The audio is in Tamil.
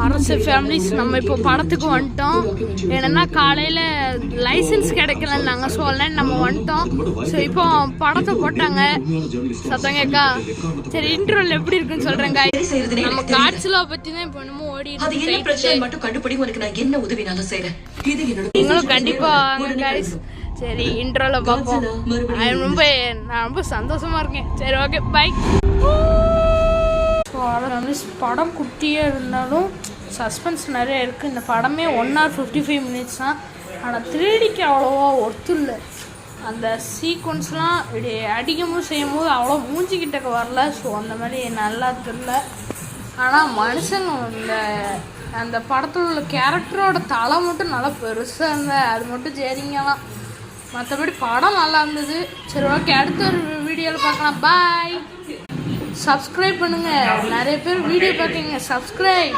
அரசு ஃபேமிலிஸ் நம்ம இப்போ படத்துக்கு வந்துட்டோம். ஏன்னா காலையில் லைசன்ஸ் கிடைக்கலன்னு நாங்கள் சொல்லலைன்னு நம்ம வந்துட்டோம். ஸோ இப்போ படத்தை போட்டாங்க. சத்தம் கேட்கா. சரி, இன்ட்ரோல் எப்படி இருக்குன்னு சொல்கிறேங்க. நம்ம காட்சிலா பற்றி தான் இப்போ என்னமோ ஓடி நீங்களும் கண்டிப்பாக. சரி, இன்ட்ரோவில் பார்ப்போம். நான் ரொம்ப சந்தோஷமாக இருக்கேன். சரி, ஓகே, பை. ஸோ அதில் படம் குட்டியாக இருந்தாலும் சஸ்பென்ஸ் நிறைய இருக்குது. இந்த படமே 1 hour 55 minutes தான். ஆனால் 3Dக்கு அவ்வளோவா ஒர்த்து இல்லை. அந்த சீக்வன்ஸ்லாம் இப்படி அடிக்கும்போது செய்யும்போது அவ்வளோ மூஞ்சிக்கிட்டக்க வரல. ஸோ அந்த மாதிரி நல்லா தெரியல. ஆனால் மனுஷங்க அந்த படத்தில் உள்ள கேரக்டரோட தலை மட்டும் நல்லா பெருசாக இருந்தது. அது மட்டும் சரிங்கலாம். மற்றபடி படம் நல்லா இருந்தது. சரி, ஓகே, அடுத்த ஒரு வீடியோவில் பார்க்கலாம். பாய். சப்ஸ்கிரைப் பண்ணுங்கள். நிறைய பேர் வீடியோ பார்க்குறீங்க. சப்ஸ்கிரைப்.